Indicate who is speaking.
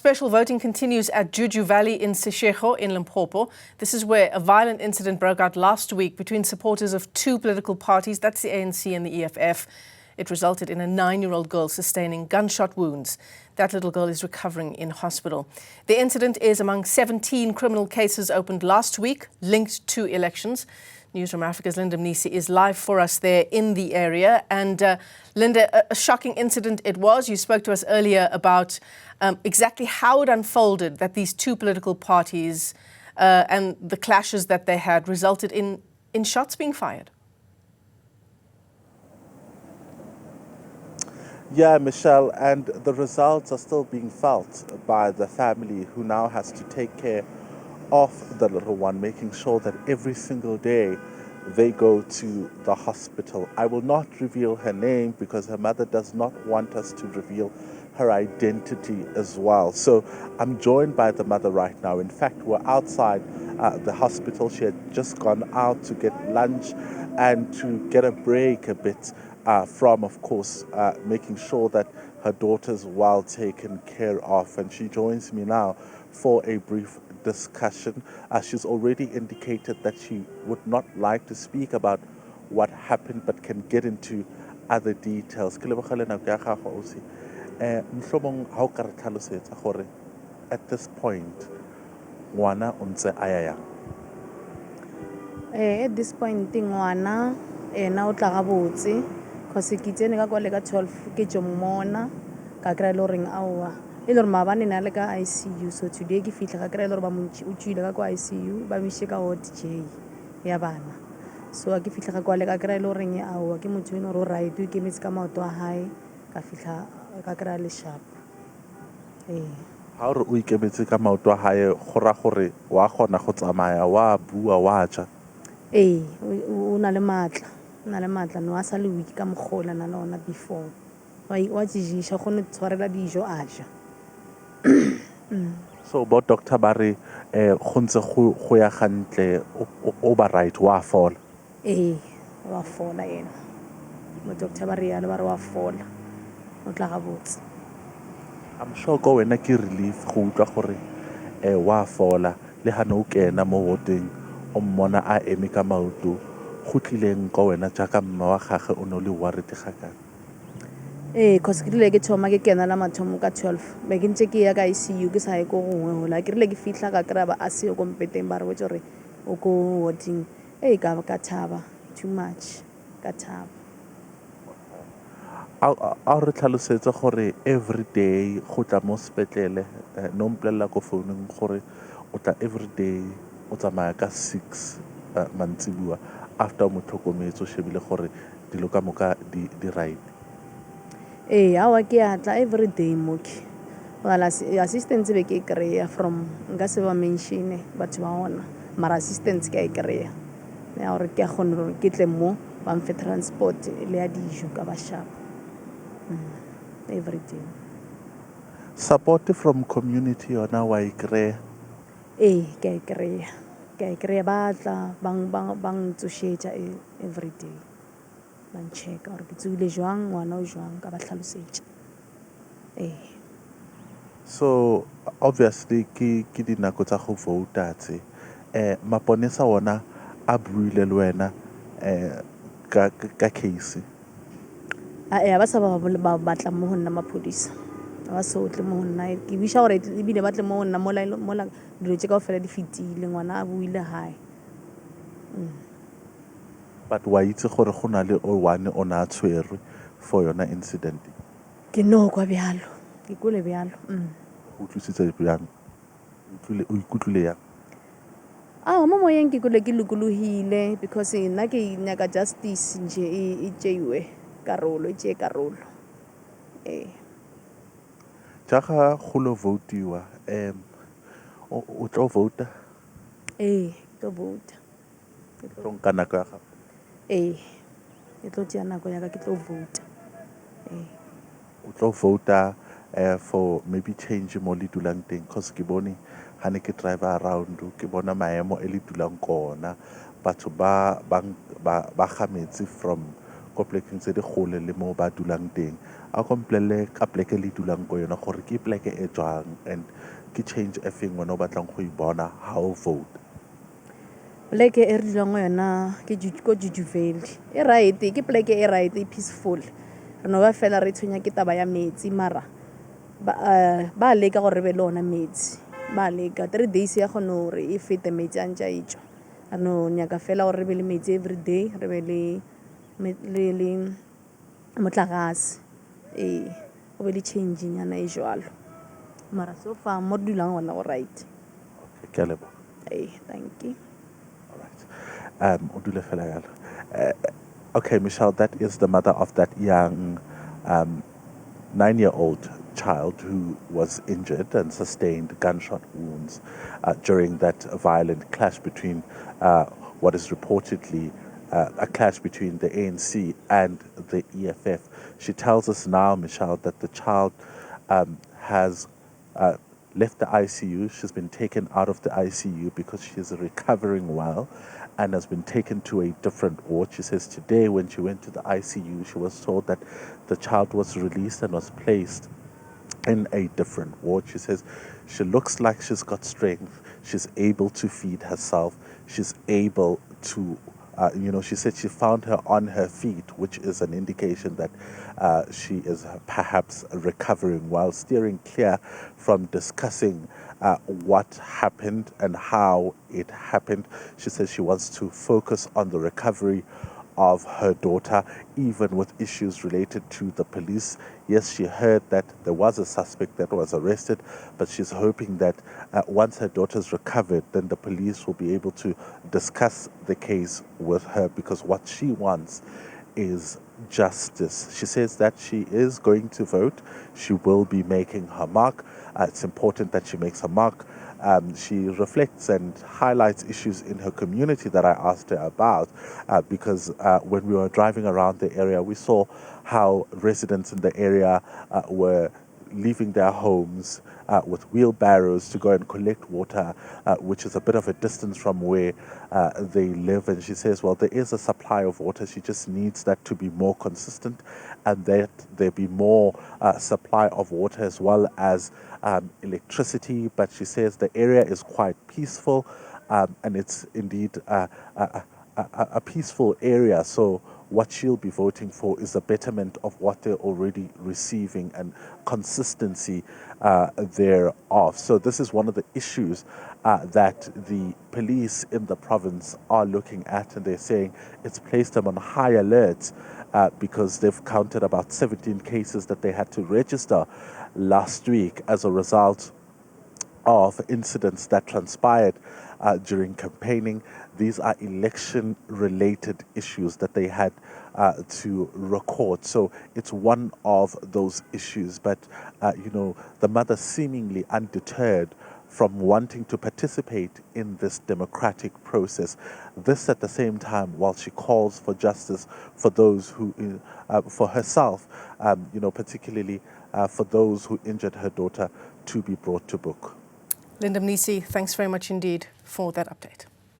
Speaker 1: Special voting continues at Juju Valley in Seshego in Limpopo. This is where a violent incident broke out last week between supporters of two political parties, that's the ANC and the EFF. It resulted in a 9-year-old girl sustaining gunshot wounds. That little girl is recovering in hospital. The incident is among 17 criminal cases opened last week linked to elections. Newzroom Afrika's Mnisi is live for us there in the area. And Linda, a shocking incident it was. You spoke to us earlier about exactly how it unfolded, that these two political parties and the clashes that they had resulted in shots being fired.
Speaker 2: Yeah, Michelle, and the results are still being felt by the family who now has to take care of the little one, making sure that every single day they go to the hospital. I will not reveal her name because her mother does not want us to reveal her identity as well. So I'm joined by the mother right now. In fact, we're outside the hospital. She had just gone out to get lunch and to get a break a bit from, of course, making sure that her daughter's well taken care of. And she joins me now for a brief discussion. She's already indicated that she would not like to speak about what happened, but can get into other details. At this point,
Speaker 3: at this point ngwana ena o tla ga botse cause ke tsene ka kwa le ka 12 ke jomona ka kry lo reng aowa e le re mabane na le ka ICU. So today ke fitla ka kry lo re ba montši o tswile ka kwa ICU ba mishe ka ward J ya bana. So ke fitla ka kwa le ka kry lo reng aowa ke motho eno ro right o ke metsi ka maoto a hae ka fitla ka kry le sharp.
Speaker 2: ha re o ikemetse ka maoto a hae go ra gore wa gona go tsamaya wa bua wa ja.
Speaker 3: O na le matla no a sa le week ka mogola na lona before wa jijisha go ne tshwarela dijo a ja.
Speaker 2: So bo doctor ba re go ntse go ya gantle o ba right wa fola.
Speaker 3: Wa fola yena mo doctor ba re ya le ba re wa fola o tla ga botse.
Speaker 2: I'm sure go wena ke relief go utlwa gore wa fola le ha no kena mo woteng o mmona a eme ka maoto go tlileng go wena jaaka mma wa gagwe o no le worried gakana.
Speaker 3: Cause ke rile ke thoma ke kena la mathomo ka 12 be ke ntse ke ya ka ICU ke sa ye go gongwe hola ke rile ke fitla ka kry ba a se go mpeteng ba re botse gore o go warding ka thaba too much ka thaba.
Speaker 2: a re tlhalosetse gore every day go tla mo sepetlele no mplela ko founung gore o tla every day o tsamaya ka 6 mantsibuwa after mo tlhokometse o shebile gore dilo ka moka di right.
Speaker 3: Awa ke atla every day moki wala assistance be ke kry from nka se ba mention batho ba ona mara assistance ke kry ya gore ke gone gore ke tle mo ba mfe transport le ya dijo ka ba sharp every day.
Speaker 2: Support from community yona wa ikry
Speaker 3: ke kry ba tla bang tsošetša every day ban check gore ke tswile jwang ngwana o jwang ka ba tlhalosetša.
Speaker 2: So obviously ke dinako tsa go vouta tse maponesa ona a buile le wena ka case
Speaker 3: ba sa ba batla mo honna maphodisa ba sotle mo honna ke bisha gore e bile batle mo honna mola dilo tse kaofela di fetile ngwana a buile hae.
Speaker 2: But wa itse gore go na le o one o na tshwerwe for yona incident.
Speaker 3: Ke no kwa bjalo ke kole bjalo
Speaker 2: o tlusitse bjang o ikutlule yang?
Speaker 3: Mo moyeng ke kole ke lokolohile because nna ke nyaka justice nje e tšeiwe karolo
Speaker 2: jaaka go lo votiwa o tlo vouta
Speaker 3: to vote
Speaker 2: tlo nka nako ya gago
Speaker 3: ke tlo tšea nako ya ka ke tlo vouta
Speaker 2: o tlo vouta for maybe change mo le dulang teng cause ke bone ha ne ke drive around ke bona maemo e le dulang kona batho ba gametse from ko plekeng tse di gole le mo ba dulang teng. A ko mpolelle ka pleke le dulang ko yona gore ke pleke e jwang and ke change e feng wena o batlang go e bona ha o vote.
Speaker 3: Pleke e re dulang go yona ke ko Juju Valley. E right, ke pleke e right, e peaceful. Re no ba fela re tshwenya ke taba ya metsi mara ba leka gore re be le ona metsi. Ba leka 3 days ya gone gore e fete metsi a ntša e tšwa. Re no nyaka fela gore re be le metsi every day, re be le motlakase. Go be le changing yana e jwalo. Mara so far mo dulang gona go right.
Speaker 2: Okay, ke a leboga.
Speaker 3: Thank you.
Speaker 2: Okay, Michelle, that is the mother of that young 9-year-old child who was injured and sustained gunshot wounds during that violent clash between what is reportedly a clash between the ANC and the EFF. She tells us now, Michelle, that the child has left the ICU. She's been taken out of the ICU because she's recovering well and has been taken to a different ward. She says today when she went to the ICU, she was told that the child was released and was placed in a different ward. She says she looks like she's got strength. She's able to feed herself. She's able to she said she found her on her feet, which is an indication that she is perhaps recovering, while steering clear from discussing what happened and how it happened. She says she wants to focus on the recovery of her daughter, even with issues related to the police. Yes, she heard that there was a suspect that was arrested, but she's hoping that once her daughter's recovered, then the police will be able to discuss the case with her, because what she wants is justice. She says that she is going to vote. She will be making her mark. It's important that she makes her mark. She reflects and highlights issues in her community that I asked her about because when we were driving around the area, we saw how residents in the area were leaving their homes with wheelbarrows to go and collect water, which is a bit of a distance from where they live. And she says, well, there is a supply of water. She just needs that to be more consistent and that there be more supply of water as well as electricity. But she says the area is quite peaceful and it's indeed a peaceful area. So what she'll be voting for is a betterment of what they're already receiving and consistency thereof. So this is one of the issues that the police in the province are looking at, and they're saying it's placed them on high alert because they've counted about 17 cases that they had to register last week as a result of incidents that transpired during campaigning. These are election-related issues that they had to record. So it's one of those issues. But, the mother seemingly undeterred from wanting to participate in this democratic process. This at the same time, while she calls for justice for those who, for herself, particularly for those who injured her daughter, to be brought to book.
Speaker 1: Linda Mnisi, thanks very much indeed for that update.